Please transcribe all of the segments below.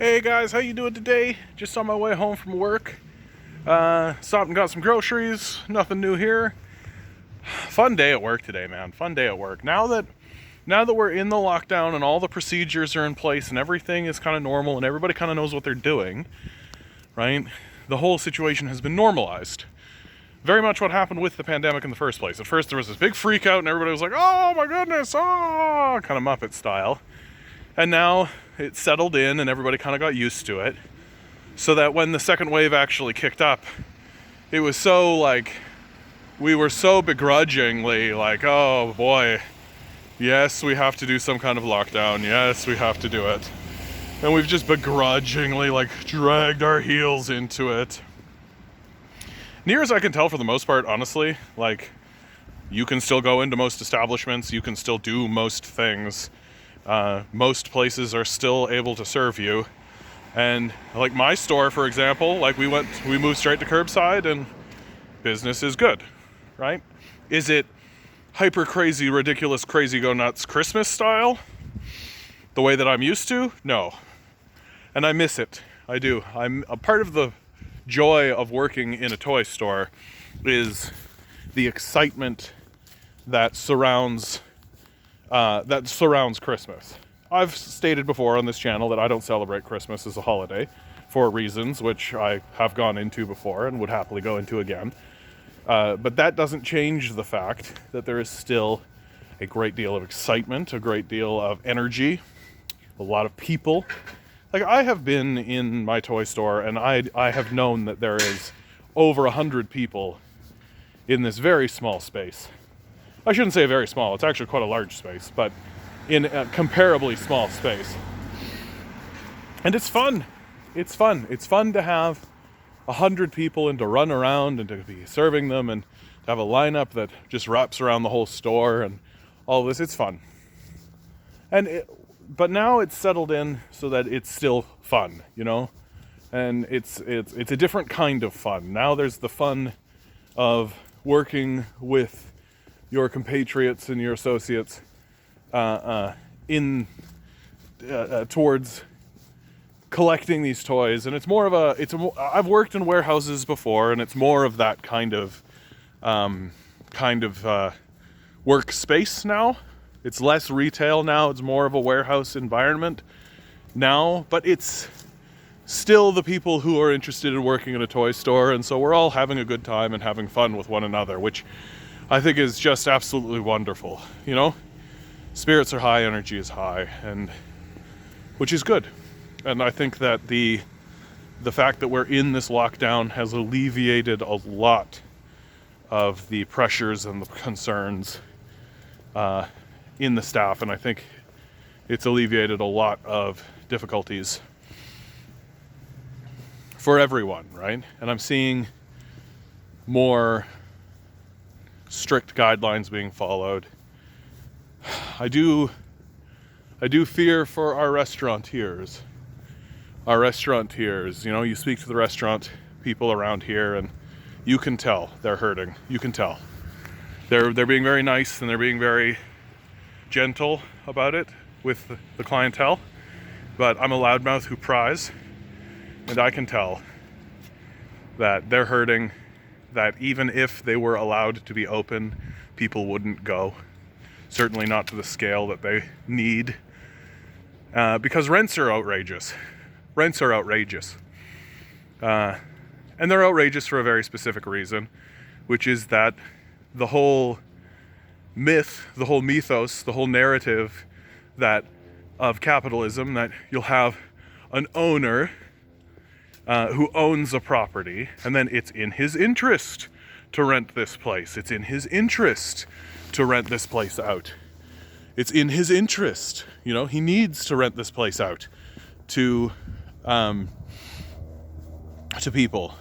Hey guys, how you doing today? Just on my way home from work. Stopped and got some groceries. Nothing new here. Fun day at work today, man. Fun day at work. Now that we're in the lockdown and all the procedures are in place and everything is kind of normal and everybody kind of knows what they're doing, right? The whole situation has been normalized. Very much what happened with the pandemic in the first place. At first there was this big freak out and everybody was like, "Oh my goodness, oh," kind of Muppet style. And now it settled in and everybody kind of got used to it. So that when the second wave actually kicked up, it was so like, we were so begrudgingly like, oh boy, yes, we have to do some kind of lockdown. Yes, we have to do it. And we've just begrudgingly like dragged our heels into it. Near as I can tell, for the most part, honestly, like, you can still go into most establishments, you can still do most things. Most places are still able to serve you. And like my store, for example, like we moved straight to curbside and business is good, right? Is it hyper crazy, ridiculous, crazy go nuts Christmas style? The way that I'm used to? No. And I miss it. I do. I'm a part of the joy of working in a toy store is the excitement that surrounds Christmas. I've stated before on this channel that I don't celebrate Christmas as a holiday for reasons which I have gone into before and would happily go into again. But that doesn't change the fact that there is still a great deal of excitement, a great deal of energy, a lot of people. Like, I have been in my toy store and I have known that there is over 100 people in this very small space. I shouldn't say very small, it's actually quite a large space, but in a comparably small space. And it's fun. It's fun. It's fun to have 100 people and to run around and to be serving them and to have a lineup that just wraps around the whole store and all this. It's fun. But now it's settled in so that it's still fun, you know? And it's a different kind of fun. Now there's the fun of working with your compatriots and your associates towards collecting these toys, and it's more of I've worked in warehouses before, and it's more of that kind of workspace now. It's less retail now. It's more of a warehouse environment now, but it's still the people who are interested in working in a toy store, and so we're all having a good time and having fun with one another, which I think is just absolutely wonderful, you know? Spirits are high, energy is high, and which is good. And I think that the fact that we're in this lockdown has alleviated a lot of the pressures and the concerns in the staff, and I think it's alleviated a lot of difficulties for everyone, right? And I'm seeing more strict guidelines being followed. I do fear for our restaurateurs. Our restaurateurs, you know, you speak to the restaurant people around here and you can tell they're hurting. You can tell. They're being very nice and they're being very gentle about it with the clientele, but I'm a loudmouth who pries, and I can tell that they're hurting, that even if they were allowed to be open, people wouldn't go. Certainly not to the scale that they need. Because rents are outrageous. Rents are outrageous. And they're outrageous for a very specific reason, which is that the whole myth, the whole mythos, the whole narrative of capitalism, that you'll have an owner who owns a property, and then it's in his interest to rent this place. It's in his interest to rent this place out. It's in his interest, you know, he needs to rent this place out to people,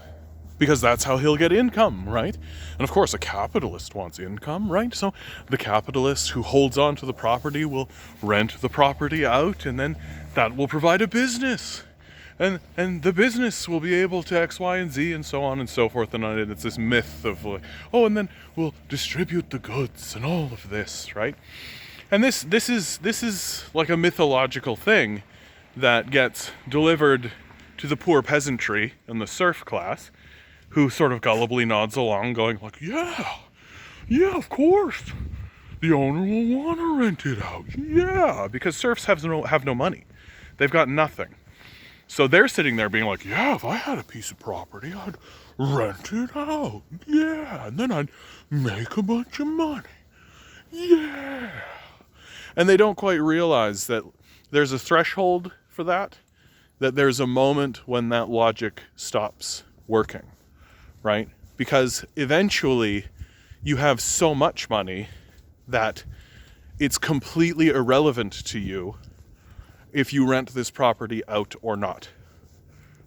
because that's how he'll get income, right? And of course, a capitalist wants income, right? So the capitalist who holds on to the property will rent the property out, and then that will provide a business. And the business will be able to X, Y, and Z, and so on and so forth. And it's this myth of like, oh, and then we'll distribute the goods and all of this, right? And this is like a mythological thing that gets delivered to the poor peasantry and the serf class, who sort of gullibly nods along, going like, yeah, of course, the owner will want to rent it out, yeah, because serfs have no money. They've got nothing. So they're sitting there being like, yeah, if I had a piece of property, I'd rent it out, yeah, and then I'd make a bunch of money, yeah. And they don't quite realize that there's a threshold for that there's a moment when that logic stops working, right? Because eventually you have so much money that it's completely irrelevant to you if you rent this property out or not.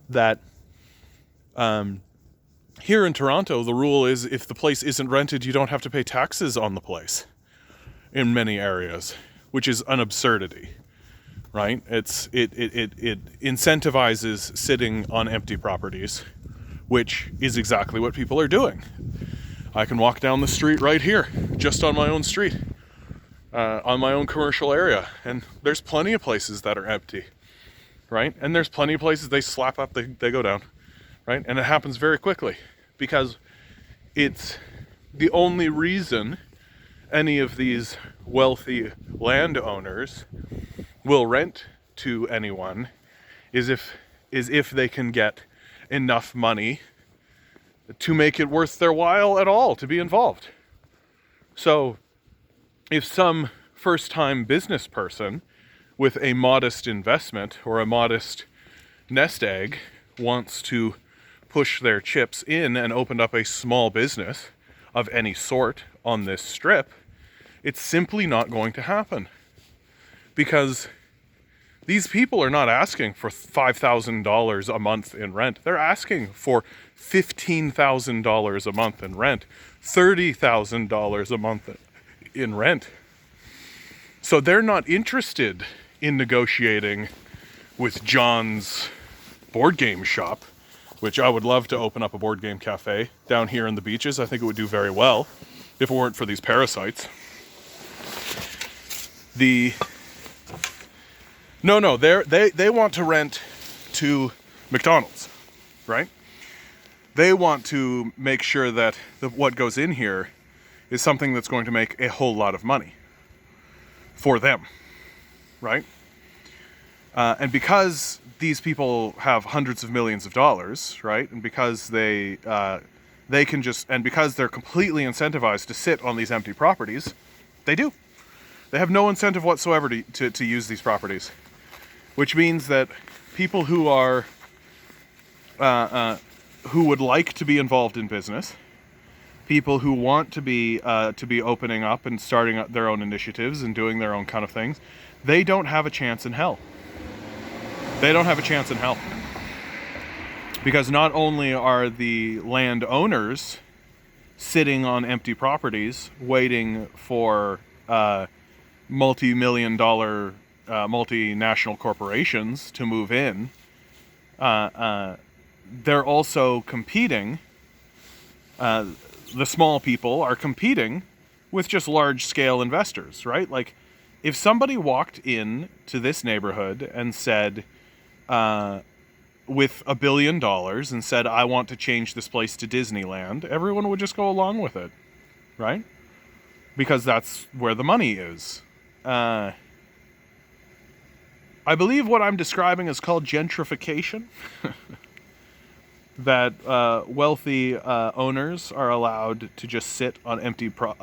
That here in Toronto, the rule is if the place isn't rented, you don't have to pay taxes on the place in many areas, which is an absurdity, right? It incentivizes sitting on empty properties, which is exactly what people are doing. I can walk down the street right here, just on my own street, on my own commercial area, and there's plenty of places that are empty, right? And there's plenty of places they slap up, they go down, right? And it happens very quickly, because it's the only reason any of these wealthy landowners will rent to anyone is if they can get enough money to make it worth their while at all to be involved. So if some first-time business person with a modest investment or a modest nest egg wants to push their chips in and open up a small business of any sort on this strip, it's simply not going to happen. Because these people are not asking for $5,000 a month in rent. They're asking for $15,000 a month in rent, $30,000 a month in rent. So they're not interested in negotiating with John's board game shop, which I would love to open up a board game cafe down here in the beaches. I think it would do very well if it weren't for these parasites. No, they want to rent to McDonald's, right? They want to make sure that what goes in here is something that's going to make a whole lot of money for them, right? And because these people have hundreds of millions of dollars, right? And because they can just, and because they're completely incentivized to sit on these empty properties, they do. They have no incentive whatsoever to use these properties, which means that people who are who would like to be involved in business, people who want to be opening up and starting up their own initiatives and doing their own kind of things, they don't have a chance in hell. They don't have a chance in hell. Because not only are the landowners sitting on empty properties waiting for multi-million dollar multinational corporations to move in, they're also competing. The small people are competing with just large-scale investors, right? Like, if somebody walked in to this neighborhood and said, with $1 billion and said, I want to change this place to Disneyland, everyone would just go along with it, right? Because that's where the money is. I believe what I'm describing is called gentrification. That wealthy owners are allowed to just sit on empty places,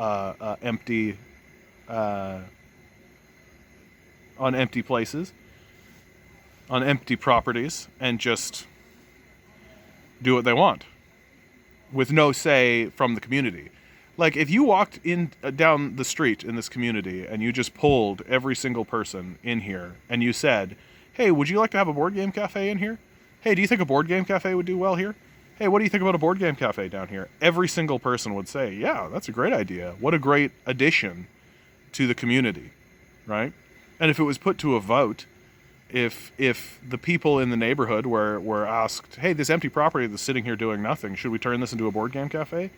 on empty properties, and just do what they want with no say from the community. Like, if you walked in down the street in this community and you just pulled every single person in here and you said, hey, would you like to have a board game cafe in here? Hey, do you think a board game cafe would do well here? Hey, what do you think about a board game cafe down here? Every single person would say, yeah, that's a great idea. What a great addition to the community, right? And if it was put to a vote, if the people in the neighborhood were asked, hey, this empty property that's sitting here doing nothing, should we turn this into a board game cafe?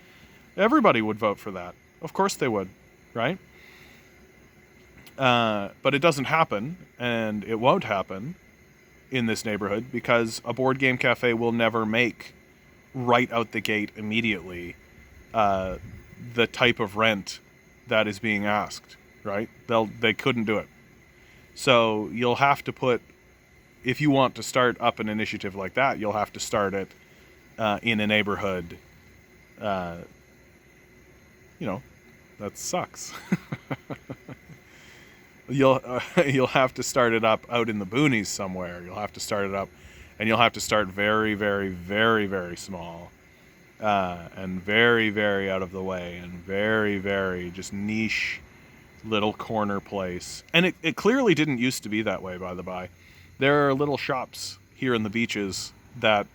Everybody would vote for that. Of course they would, right? But it doesn't happen, and it won't happen, in this neighborhood because a board game cafe will never make right out the gate immediately the type of rent that is being asked, right? They couldn't do it. So you'll have to put, if you want to start up an initiative like that, you'll have to start it in a neighborhood, that sucks. You'll have to start it up out in the boonies somewhere. You'll have to start it up, and you'll have to start very, very, very, very small, and very, very out of the way, and very, very just niche little corner place. And it clearly didn't used to be that way, by the by. There are little shops here in the beaches that,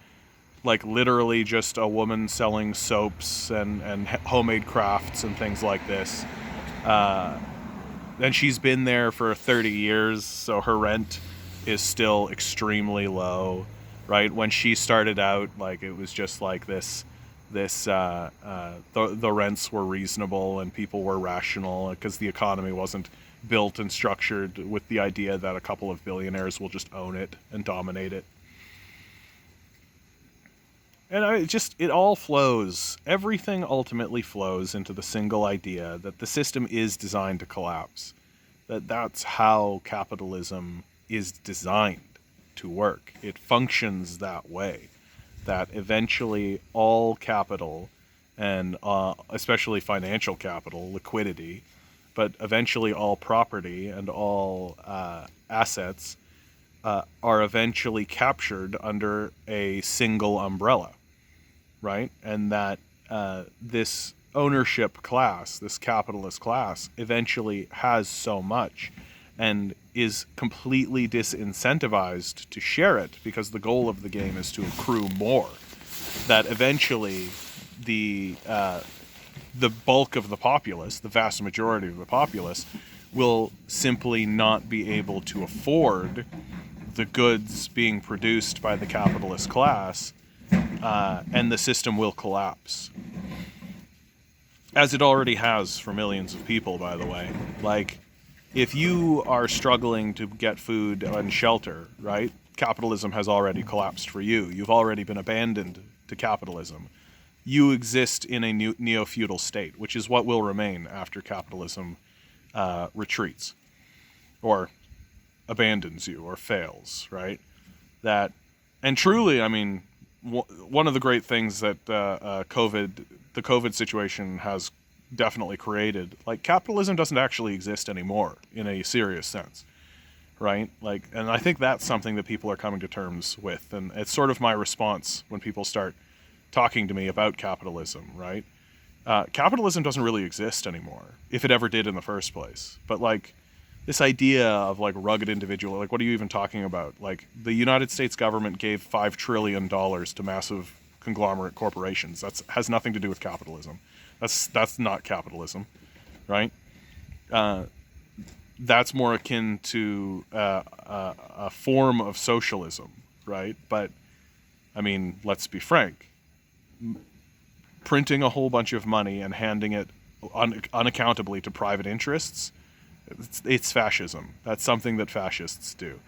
like, literally just a woman selling soaps and homemade crafts and things like this. And she's been there for 30 years, so her rent is still extremely low, right? When she started out, like, it was just like the rents were reasonable and people were rational because the economy wasn't built and structured with the idea that a couple of billionaires will just own it and dominate it. And it all flows. Everything ultimately flows into the single idea that the system is designed to collapse. That's how capitalism is designed to work. It functions that way. That eventually all capital, and especially financial capital, liquidity, but eventually all property and all assets are eventually captured under a single umbrella. Right? And that this ownership class, this capitalist class, eventually has so much and is completely disincentivized to share it because the goal of the game is to accrue more. That eventually the bulk of the populace, the vast majority of the populace, will simply not be able to afford the goods being produced by the capitalist class, and the system will collapse. As it already has for millions of people, by the way. Like, if you are struggling to get food and shelter, right? Capitalism has already collapsed for you. You've already been abandoned to capitalism. You exist in a neo-feudal state, which is what will remain after capitalism retreats or abandons you or fails, right? And truly, I mean, one of the great things that the COVID situation has definitely created, like, capitalism doesn't actually exist anymore in a serious sense, right? Like, and I think that's something that people are coming to terms with, and it's sort of my response when people start talking to me about capitalism, right? Capitalism doesn't really exist anymore, if it ever did in the first place. But, like, this idea of, like, rugged individual, like, what are you even talking about? Like, the United States government gave $5 trillion to massive conglomerate corporations. That has nothing to do with capitalism. That's not capitalism, right? That's more akin to a form of socialism, right? But, I mean, let's be frank. Printing a whole bunch of money and handing it unaccountably to private interests, it's fascism. That's something that fascists do,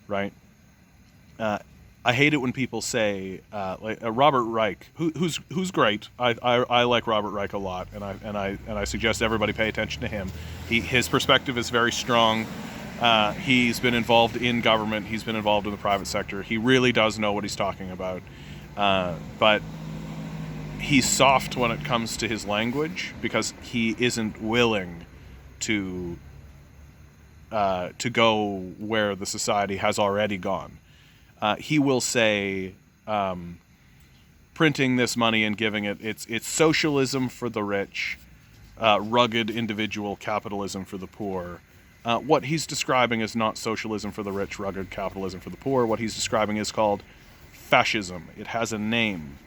right? I hate it when people say, like Robert Reich, who's great. I like Robert Reich a lot, and I suggest everybody pay attention to him. His perspective is very strong. He's been involved in government. He's been involved in the private sector. He really does know what he's talking about. But he's soft when it comes to his language because he isn't willing to go where the society has already gone. He will say, printing this money and giving it's socialism for the rich, rugged individual capitalism for the poor. What he's describing is not socialism for the rich, rugged capitalism for the poor. What he's describing is called fascism. It has a name,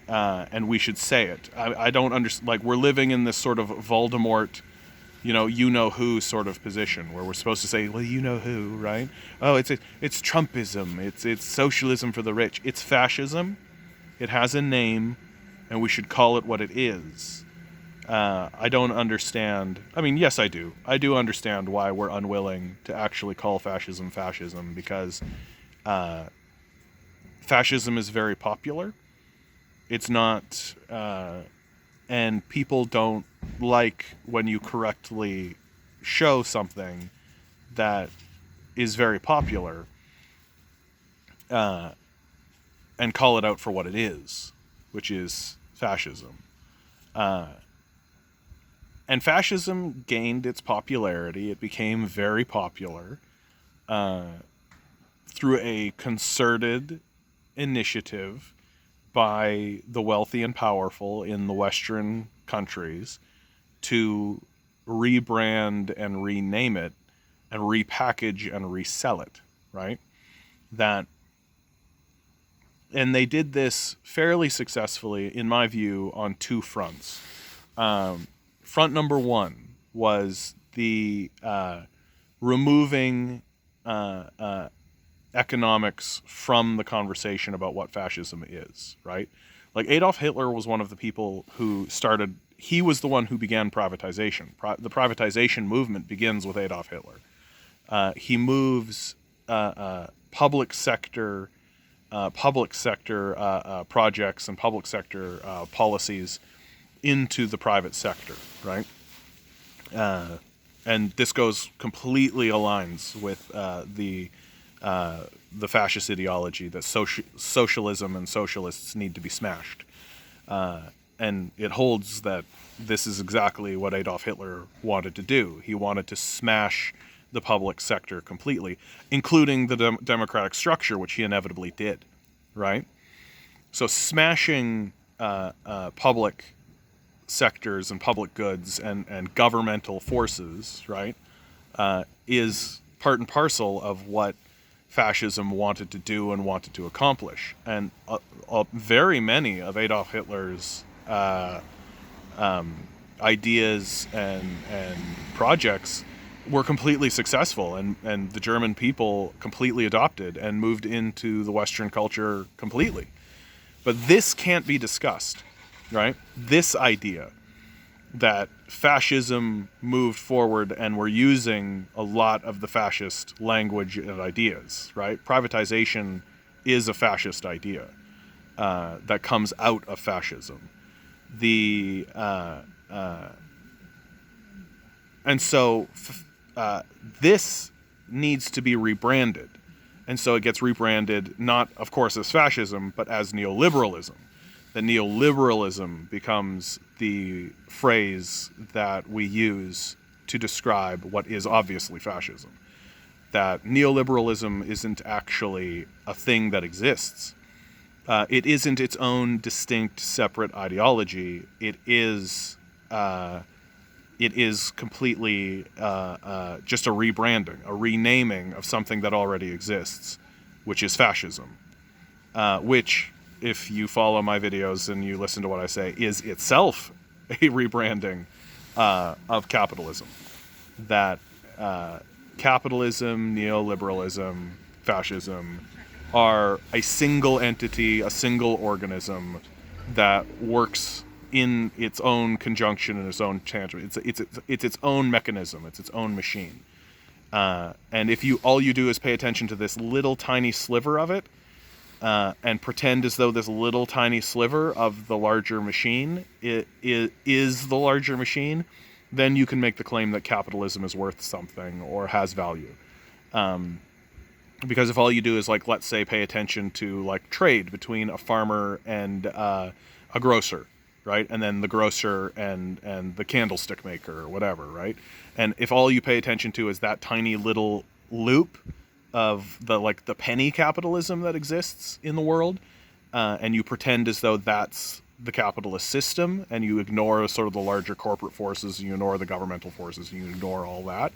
and we should say it. I don't understand. Like, we're living in this sort of Voldemort, you know who sort of position where we're supposed to say, well, you know who, right? Oh, it's Trumpism. It's socialism for the rich. It's fascism. It has a name, and we should call it what it is. I don't understand. I mean, yes, I do. I do understand why we're unwilling to actually call fascism because Fascism is very popular. It's not, and people don't like when you correctly show something that is very popular, and call it out for what it is, which is fascism. And fascism gained its popularity. It became very popular through a concerted initiative by the wealthy and powerful in the Western countries to rebrand and rename it and repackage and resell it, right? And they did this fairly successfully, in my view, on two fronts. Front number one was the removing economics from the conversation about what fascism is, right? Like Adolf Hitler was one of the people who started, he was the one who began privatization. The privatization movement begins with Adolf Hitler. He moves public sector projects and public sector policies into the private sector, right? And this completely aligns with the fascist ideology that socialism and socialists need to be smashed. And it holds that this is exactly what Adolf Hitler wanted to do. He wanted to smash the public sector completely, including the democratic structure, which he inevitably did, right? So smashing public sectors and public goods and governmental forces, right, is part and parcel of what fascism wanted to do and wanted to accomplish. And very many of Adolf Hitler's ideas and projects were completely successful, and the German people completely adopted and moved into the Western culture completely. But this can't be discussed, right? This idea that fascism moved forward and we're using a lot of the fascist language and ideas, right? Privatization is a fascist idea that comes out of fascism. And so this needs to be rebranded. And so it gets rebranded not, of course, as fascism, but as neoliberalism. That neoliberalism becomes the phrase that we use to describe what is obviously fascism. That neoliberalism isn't actually a thing that exists. It isn't its own distinct, separate ideology. It is completely just a rebranding, a renaming of something that already exists, which is fascism, which, if you follow my videos and you listen to what I say, is itself a rebranding of capitalism. That capitalism, neoliberalism, fascism are a single entity, a single organism that works in its own conjunction and its own tangent. It's its own mechanism. It's its own machine. And if all you do is pay attention to this little tiny sliver of it, and pretend as though this little tiny sliver of the larger machine is the larger machine, then you can make the claim that capitalism is worth something or has value. Because if all you do is, like, let's say, pay attention to, like, trade between a farmer and a grocer, right? And then the grocer and the candlestick maker or whatever, right? And if all you pay attention to is that tiny little loop of the penny capitalism that exists in the world, and you pretend as though that's the capitalist system, and you ignore sort of the larger corporate forces, and you ignore the governmental forces, and you ignore all that,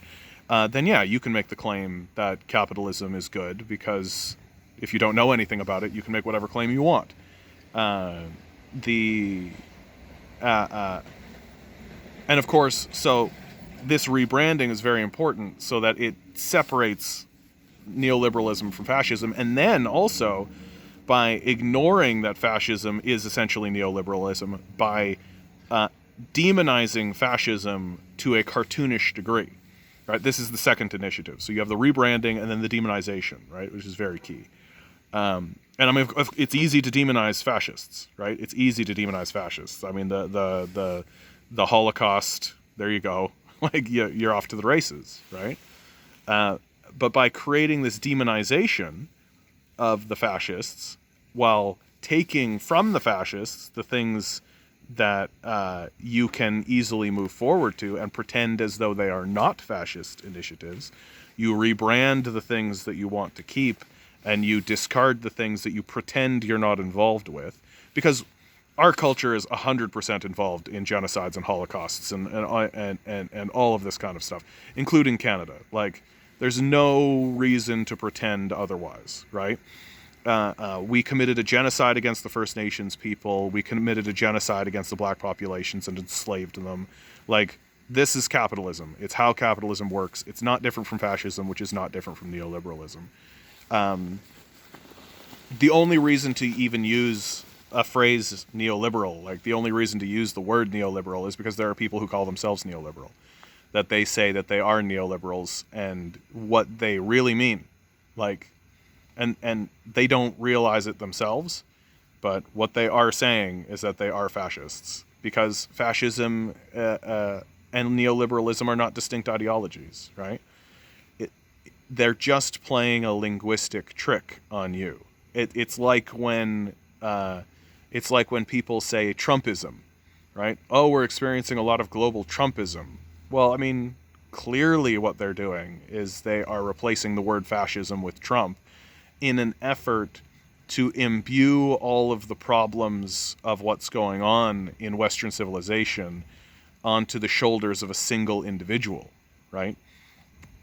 then yeah, you can make the claim that capitalism is good, because if you don't know anything about it, you can make whatever claim you want. And of course, so this rebranding is very important so that it separates neoliberalism from fascism, and then also by ignoring that fascism is essentially neoliberalism, by demonizing fascism to a cartoonish degree. right? This is the second initiative. So you have the rebranding and then the demonization, right, which is very key. And I mean, it's easy to demonize fascists, right? It's easy to demonize fascists. I mean, the Holocaust. There you go. Like you're off to the races, right? But by creating this demonization of the fascists, while taking from the fascists the things that you can easily move forward to and pretend as though they are not fascist initiatives, you rebrand the things that you want to keep, and you discard the things that you pretend you're not involved with, because our culture is 100% involved in genocides and holocausts and all of this kind of stuff, including Canada. Like, there's no reason to pretend otherwise, right? We committed a genocide against the First Nations people. We committed a genocide against the black populations and enslaved them. Like, this is capitalism. It's how capitalism works. It's not different from fascism, which is not different from neoliberalism. The only reason to even use a phrase neoliberal, like the only reason to use the word neoliberal, is because there are people who call themselves neoliberal, that they say that they are neoliberals, and what they really mean, like, and they don't realize it themselves, but what they are saying is that they are fascists, because fascism and neoliberalism are not distinct ideologies, right? They're just playing a linguistic trick on you. It's like when people say Trumpism, right? Oh, we're experiencing a lot of global Trumpism. Well, I mean, clearly what they're doing is they are replacing the word fascism with Trump in an effort to imbue all of the problems of what's going on in Western civilization onto the shoulders of a single individual, right?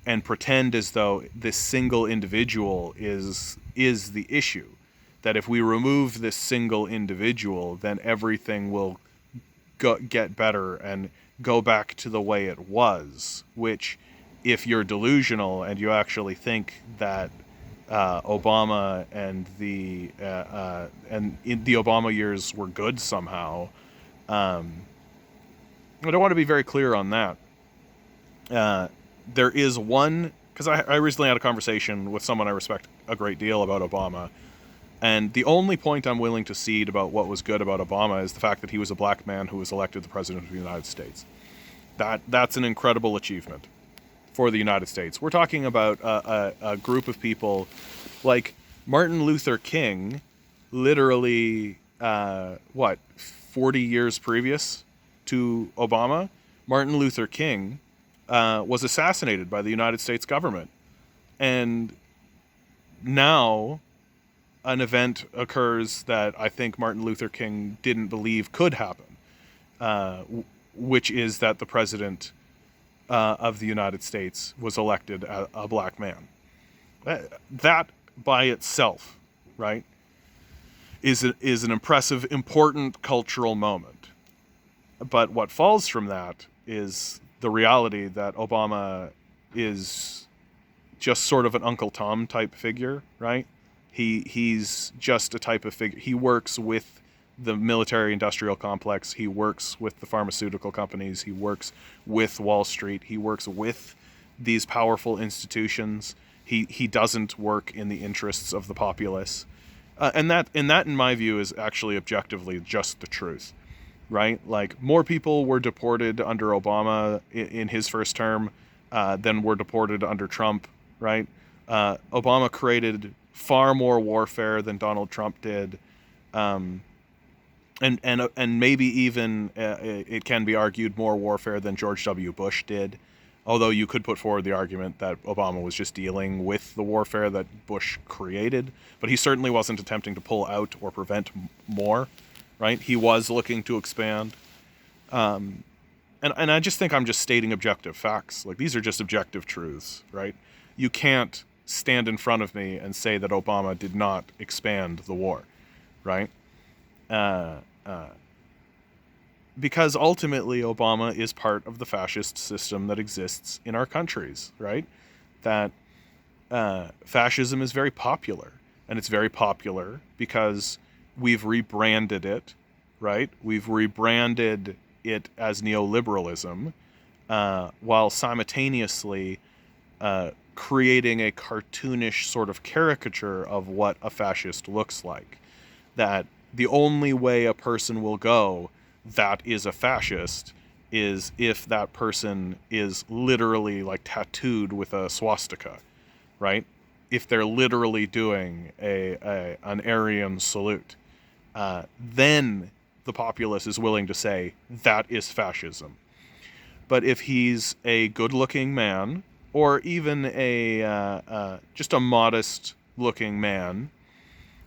And pretend as though this single individual is the issue. That if we remove this single individual, then everything will get better and go back to the way it was. Which, if you're delusional and you actually think that Obama and the Obama years were good somehow, I don't want to be very clear on that. There is one, because I recently had a conversation with someone I respect a great deal about Obama, and the only point I'm willing to cede about what was good about Obama is the fact that he was a black man who was elected the president of the United States. That's an incredible achievement for the United States. We're talking about a group of people like Martin Luther King, literally, 40 years previous to Obama, Martin Luther King was assassinated by the United States government. And now an event occurs that I think Martin Luther King didn't believe could happen, which is that the president of the United States was elected a black man. That by itself, right, is an impressive, important cultural moment. But what falls from that is the reality that Obama is just sort of an Uncle Tom type figure, right? He's just a type of figure. He works with the military-industrial complex. He works with the pharmaceutical companies. He works with Wall Street. He works with these powerful institutions. He doesn't work in the interests of the populace. And that, in my view, is actually objectively just the truth. Right? Like, more people were deported under Obama in his first term than were deported under Trump, right? Obama created far more warfare than Donald Trump did. And maybe even it can be argued more warfare than George W. Bush did. Although you could put forward the argument that Obama was just dealing with the warfare that Bush created, but he certainly wasn't attempting to pull out or prevent more. Right? He was looking to expand. And I just think I'm just stating objective facts. Like, these are just objective truths, right? You can't stand in front of me and say that Obama did not expand the war, right? Because ultimately Obama is part of the fascist system that exists in our countries, right? That fascism is very popular. And it's very popular because we've rebranded it, right? We've rebranded it as neoliberalism, while simultaneously creating a cartoonish sort of caricature of what a fascist looks like. That the only way a person will go that is a fascist is if that person is literally like tattooed with a swastika, right? If they're literally doing an Aryan salute, then the populace is willing to say that is fascism. But if he's a good-looking man, or even just a modest-looking man,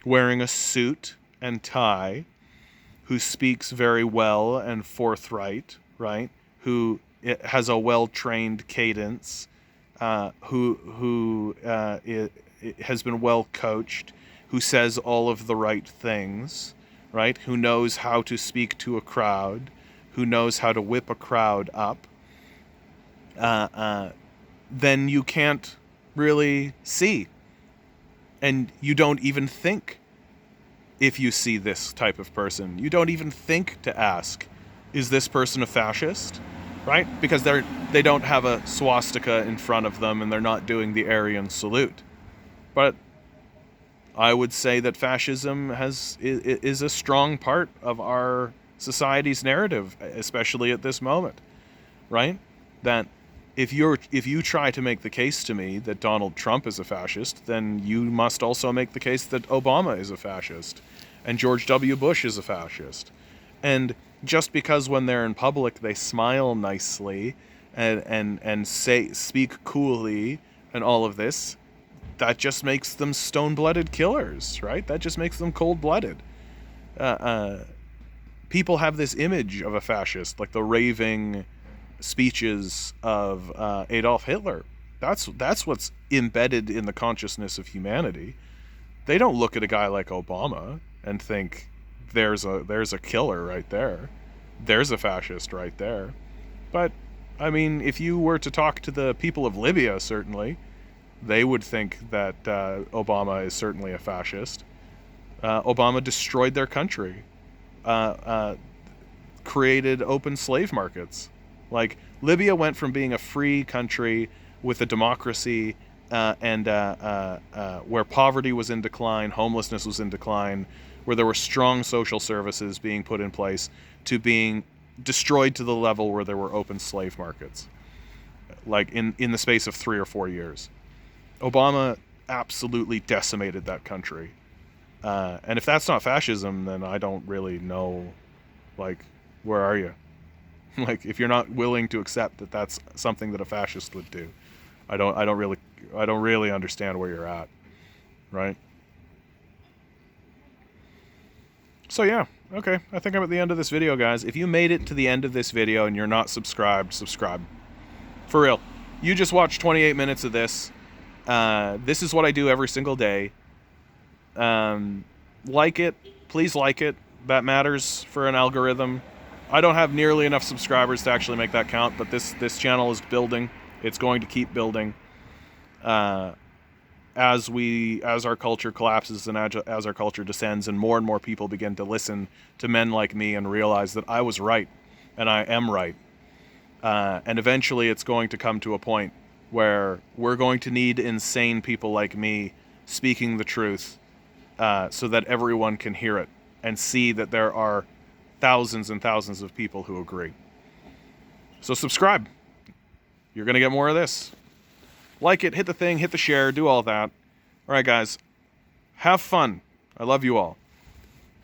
wearing a suit and tie, who speaks very well and forthright, right? Who has a well-trained cadence, who has been well coached, who says all of the right things, right? Who knows how to speak to a crowd, who knows how to whip a crowd up, then you can't really see. And you don't even think, if you see this type of person, you don't even think to ask, is this person a fascist? Right? Because they don't have a swastika in front of them and they're not doing the Aryan salute. But I would say that fascism is a strong part of our society's narrative, especially at this moment, right? That if you try to make the case to me that Donald Trump is a fascist, then you must also make the case that Obama is a fascist and George W. Bush is a fascist. And just because when they're in public they smile nicely and speak coolly and all of this, that just makes them stone-blooded killers, right? That just makes them cold-blooded. People have this image of a fascist, like the raving speeches of Adolf Hitler. That's what's embedded in the consciousness of humanity. They don't look at a guy like Obama and think there's a killer right there. There's a fascist right there. But I mean, if you were to talk to the people of Libya, certainly they would think that Obama is certainly a fascist. Obama destroyed their country, created open slave markets. Like, Libya went from being a free country with a democracy and where poverty was in decline, homelessness was in decline, where there were strong social services being put in place, to being destroyed to the level where there were open slave markets, like in the space of 3 or 4 years. Obama absolutely decimated that country. And if that's not fascism, then I don't really know, like, where are you? Like, if you're not willing to accept that that's something that a fascist would do, I don't really understand where you're at, right? So yeah, okay, I think I'm at the end of this video, guys. If you made it to the end of this video and you're not subscribed, subscribe. For real. You just watched 28 minutes of this. This is what I do every single day. Like it, please like it. That matters for an algorithm. I don't have nearly enough subscribers to actually make that count, but this channel is building. It's going to keep building. As our culture collapses and as our culture descends and more people begin to listen to men like me and realize that I was right and I am right. And eventually it's going to come to a point where we're going to need insane people like me speaking the truth, so that everyone can hear it and see that there are thousands and thousands of people who agree. So subscribe. You're going to get more of this. Like it, hit the thing, hit the share, do all that. All right, guys. Have fun. I love you all.